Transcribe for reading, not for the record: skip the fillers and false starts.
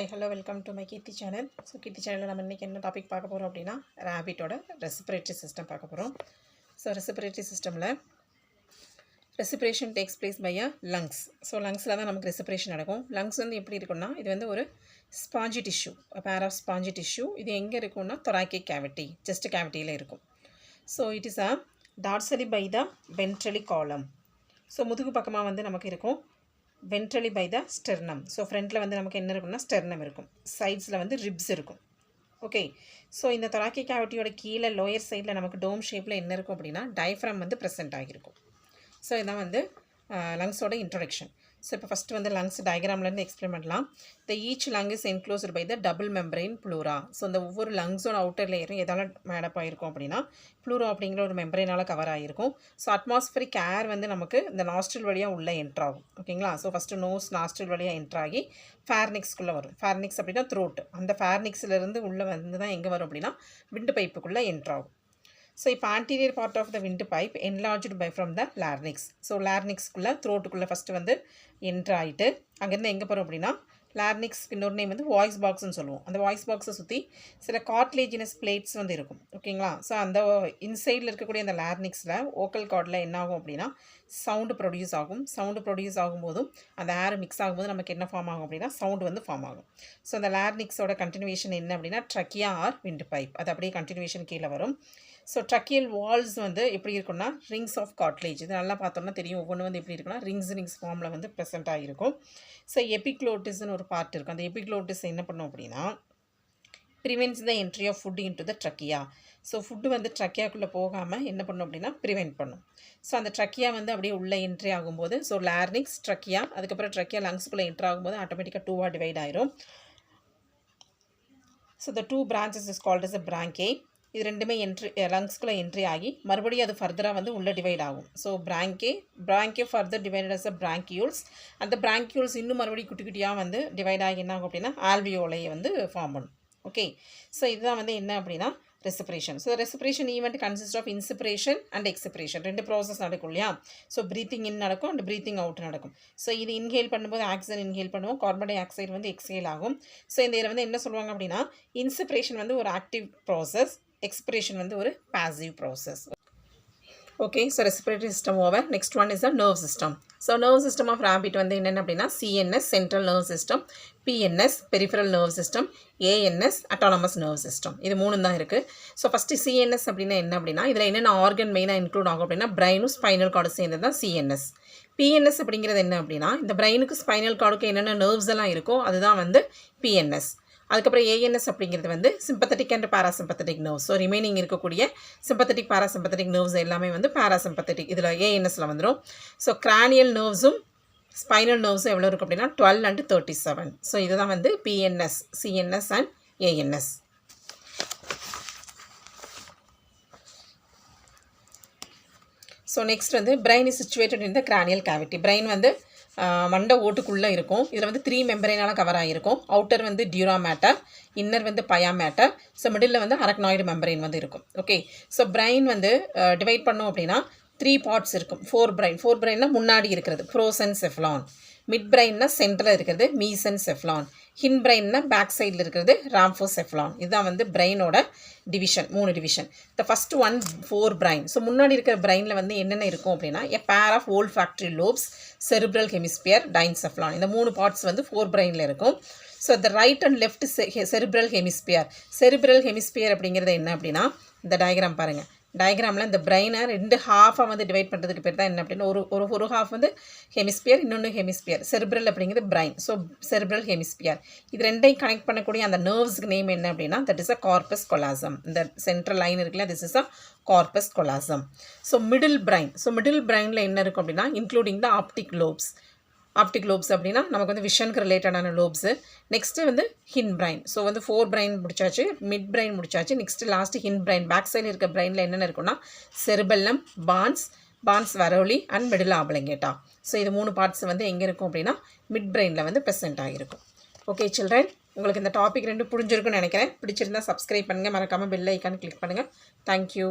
Hi, hello, welcome to my Kirti channel. So, Kirti channel நம்ம இன்னைக்கு என்ன topic பார்க்க போறோம் அப்படினா rabbitோட respiratory system பார்க்க போறோம். So, respiratory systemல respiration takes place by a lungs. So, lungsல தான் நமக்கு respiration நடக்கும். lungs வந்து எப்படி இருக்கும்னா இது வந்து ஒரு spongy tissue, a pair of spongy tissue. இது எங்க இருக்கும்னா thoracic cavity, chest cavityல இருக்கும். So, it is a dorsally by the ventrally column. So, முதுகு பக்கமா வந்து நமக்கு இருக்கும் ventrally by the sternum. So, frontல வந்து நமக்கு என்ன இருக்கும்னா sternum இருக்கும். Sidesல வந்து ribs இருக்கும். ஓகே. ஸோ இந்த thoracic cavityயோட கீழே லோயர் சைடில் நமக்கு டோம் ஷேப்பில் என்ன இருக்கும் அப்படின்னா டயஃப்ராம் வந்து ப்ரெசென்ட் ஆகியிருக்கும். ஸோ இதான் வந்து லங்ஸோட இன்ட்ரொடக்ஷன். ஸோ இப்போ ஃபஸ்ட்டு வந்து லங்ஸ் டயக்ராம்லேருந்து எக்ஸ்பிளைன் பண்ணலாம். The each lung is enclosed by the double membrane pleura. So இந்த ஒவ்வொரு லங்ஸோட அவுட்டர் லேயரும் எதால் மேடப் ஆகிருக்கும் அப்படின்னா ப்ளூரா அப்படிங்கிற ஒரு மெம்பரைனால் கவர் ஆகிருக்கும். ஸோ அட்மாஸ்பரிக் ஏர் வந்து நமக்கு இந்த நாஸ்ட்ரில் வழியாக உள்ளே என்ட்ராகும். ஓகேங்களா? ஸோ ஃபஸ்ட்டு நோஸ் நாஸ்ட்ரில் வழியாக என்ட்ராகி ஃபேர்னிக்ஸ்குள்ளே வரும். ஃபேர்னிக்ஸ் அப்படின்னா த்ரோட். அந்த ஃபேர்னிக்ஸ்லேருந்து உள்ளே வந்து தான் எங்கே வரும் அப்படின்னா விண்டு பைப்புக்குள்ளே என்ட்ராகும். ஸோ இப்போ anterior part of the windpipe enlarged by from the larynx. So லார்னிக்ஸ்குள்ளே த்ரோட்டுக்குள்ளே ஃபஸ்ட்டு வந்து என்ட்ரு ஆகிட்டு அங்கேருந்து எங்கே போகிறோம் அப்படின்னா லார்னிக்ஸ்க்கு இன்னொரு நேம் வந்து வாய்ஸ் பாக்ஸ்னு சொல்லுவோம். அந்த வாய்ஸ் பாக்ஸை சுற்றி சில கார்ட்லேஜினஸ் பிளேட்ஸ் வந்து இருக்கும். ஓகேங்களா? ஸோ அந்த இன்சைடில் இருக்கக்கூடிய அந்த லார்னிக்ஸில் ஓக்கல் கார்டில் என்ன ஆகும் அப்படின்னா சவுண்டு ப்ரொடியூஸ் ஆகும். சவுண்டு ப்ரொடியூஸ் ஆகும்போதும் அந்த ஏர் மிக்ஸ் ஆகும்போது நமக்கு என்ன ஃபார்ம் ஆகும் அப்படின்னா சவுண்டு வந்து ஃபார்ம் ஆகும். ஸோ அந்த லார்னிக்ஸோட கண்டினியூவேஷன் என்ன அப்படின்னா ட்ரக்கியா ஆர் விண்ட் பைப். அது அப்படியே கண்டினியூவேஷன் கீழே வரும். ஸோ ட்ரக்கியல் வால்ஸ் வந்து எப்படி இருக்குன்னா ரிங்ஸ் ஆஃப் கார்ட்லேஜ். இது நல்லா பார்த்தோம்னா தெரியும். ஒவ்வொன்று வந்து எப்படி இருக்குன்னா ரிங்ஸ் ஃபார்மில் வந்து ப்ரெசென்ட் ஆகிருக்கும். ஸோ எபிக்ளோட்டிஸ்னு ஒரு பார்ட் இருக்கும். அந்த எபிக்ளோட்டிஸ் என்ன பண்ணும் அப்படின்னா prevents the entry of food into the trachea. So food வந்து ட்ரக்கியாக்குள்ளே போகாமல் என்ன பண்ணும் அப்படின்னா ப்ரிவென்ட் பண்ணும். ஸோ அந்த ட்ரக்கியா வந்து அப்படியே உள்ளே என்ட்ரி ஆகும்போது ஸோ லார்னிக்ஸ் ட்ரக்கியா அதுக்கப்புறம் ட்ரக்கியா லங்ஸ்குள்ளே என்ட்ரி ஆகும்போது ஆட்டோமேட்டிக்காக டூவாக டிவைட் ஆயிரும். So the two branches is called as a branchiae. இது ரெண்டுமே லங்ஸ்குள்ளே என்ட்ரி ஆகி மறுபடியும் அது ஃபர்தராக வந்து உள்ளே டிவைட் ஆகும். ஸோ பிராங்கே further divided as a bronchioles. அந்த பிராங்கியூல்ஸ் இன்னும் மறுபடியும் குட்டி குட்டியாக வந்து டிவைட் ஆகி என்ன ஆகும் அப்படின்னா ஆல்வியோலையை வந்து ஃபார்ம் பண்ணும். ஓகே. ஸோ இதுதான் வந்து என்ன அப்படின்னா respiration. So respiration event consist of inspiration and expiration. ரெண்டு ப்ராசஸ் நடக்கும் இல்லையா? ஸோ ப்ரீத்திங் இன் நடக்கும் அண்ட் ப்ரீத்திங் அவுட் நடக்கும். ஸோ இது இன்ஹேல் பண்ணும்போது ஆக்சிஜன் இன்ஹேல் பண்ணுவோம், கார்பன் டை ஆக்சைடு வந்து எக்ஸ்ஹேல் ஆகும். ஸோ இந்த இதில் வந்து என்ன சொல்லுவாங்க அப்படின்னா இன்ஸ்பிரேஷன் வந்து ஒரு ஆக்டிவ் ப்ராசஸ், எக்ஸ்பிரேஷன் வந்து ஒரு passive process. Okay. So respiratory system over. Next one is the nerve system. So nerve system of rapid வந்து என்னென்ன அப்படின்னா CNS central nerve system, PNS peripheral nerve system, ANS autonomous nerve system. இது மூணு தான் இருக்குது. So first CNS அப்படின்னா என்ன அப்படின்னா இதில் என்னென்ன ஆர்கன் மெயினாக இன்க்ளூட் ஆகும் அப்படின்னா பிரைனும் ஸ்பைனல் கார்டு சேர்ந்தது தான் சிஎன்எஸ். பிஎன்எஸ் அப்படிங்கிறது என்ன அப்படின்னா இந்த பிரைனுக்கு ஸ்பைனல் கார்டுக்கு என்னென்ன நர்வ்ஸ் எல்லாம் இருக்கோ அதுதான் வந்து பிஎன்எஸ். அதுக்கப்புறம் ஏஎன்எஸ் அப்படிங்கிறது வந்து sympathetic and parasympathetic nerves. So remaining இருக்கக்கூடிய சிம்பத்தட்டிக் பாராசிம்பத்தட்டிக் நர்வ்ஸ் எல்லாமே வந்து பாராசிம்பத்தட்டிக் இதில் ஏஎன்எஸில் வந்துடும். ஸோ கிரானியல் நர்வ்ஸும் ஸ்பைனல் நர்வ்ஸும் எவ்வளோ இருக்கும் அப்படின்னா 12 and 37. ஸோ இதுதான் வந்து PNS, CNS and ANS. So next வந்து brain is situated in the cranial cavity. Brain வந்து மண்டை ஓட்டுக்குள்ளே இருக்கும். இதில் வந்து 3 மெம்பரைனால் கவர் ஆகிருக்கும். அவுட்டர் வந்து டியூரா மேட்டர், இன்னர் வந்து பயா மேட்டர், ஸோ மிடில் வந்து அரக்னாய்டு மெம்பரைன் வந்து இருக்கும். ஓகே. ஸோ பிரைன் வந்து டிவைட் பண்ணோம் அப்படின்னா 3 பார்ட்ஸ் இருக்கும். 4 பிரைன்னா முன்னாடி இருக்கிறது ப்ரோசென்செஃப்லான், மிட் பிரைன்னா சென்டரில் இருக்கிறது மீசென்செஃப்லான், ஹின் பிரைன்னா பேக் சைடில் இருக்கிறது ராம்ஃபோசெஃப்லான். இதுதான் வந்து பிரெயினோட division, 3 division. The first one 4 brain. So முன்னாடி இருக்கிற பிரைனில் வந்து என்னென்ன இருக்கும் அப்படின்னா a pair of olfactory lobes, cerebral hemisphere, diencephalon. இந்த 3 பார்ட்ஸ் வந்து 4 பிரைனில் இருக்கும். So the right and left cerebral hemisphere. Cerebral hemisphere அப்படிங்கிறது என்ன அப்படின்னா இந்த டயக்ராம் பாருங்கள். டயக்ராமில் இந்த பிரெயினை 2 ஹாஃபாக வந்து டிவைட் பண்ணுறதுக்கு பேர் தான் என்ன அப்படின்னா ஒரு ஹாஃப் வந்து ஹெமிஸ்பியர், இன்னொன்று ஹெமிஸ்பியர். செரிப்ரல் அப்படிங்கிறது பிரைன். So cerebral hemisphere. இது ரெண்டையும் கனெக்ட் பண்ணக்கூடிய அந்த நர்வ்ஸ்க்கு நேம் என்ன அப்படின்னா that is a corpus callosum. இந்த சென்ட்ரல் லைன் இருக்குல்ல this is a corpus callosum. So middle brain. So middle பிரைனில் என்ன இருக்கும் அப்படின்னா including the optic lobes. Optic lobes அப்படின்னா நமக்கு வந்து விஷனுக்கு ரிலேட்டடான லோப்ஸு. நெக்ஸ்ட்டு வந்து ஹின் பிரைன். ஸோ வந்து 4 பிரைன் முடிச்சாச்சு, மிட் பிரைன் முடிச்சாச்சு. Next last hind brain. Back சைடில் இருக்க பிரைனில் என்னென்ன இருக்குன்னா செரிபெல்லம், பான்ஸ் வரோலி அண்ட் மெடுலா ஆப்லங்கேட்டா. ஸோ இது 3 பார்ட்ஸ் வந்து எங்கே இருக்கும் அப்படின்னா மிட் பிரைனில் வந்து ப்ரெசென்ட் ஆகிருக்கும். ஓகே சில்ட்ரன், உங்களுக்கு இந்த டாபிக் 2 புரிஞ்சிருக்குன்னு நினைக்கிறேன். பிடிச்சிருந்தா சப்ஸ்கிரைப் பண்ணுங்கள், மறக்காமல் பெல் ஐக்கான் கிளிக் பண்ணுங்கள். தேங்க்யூ.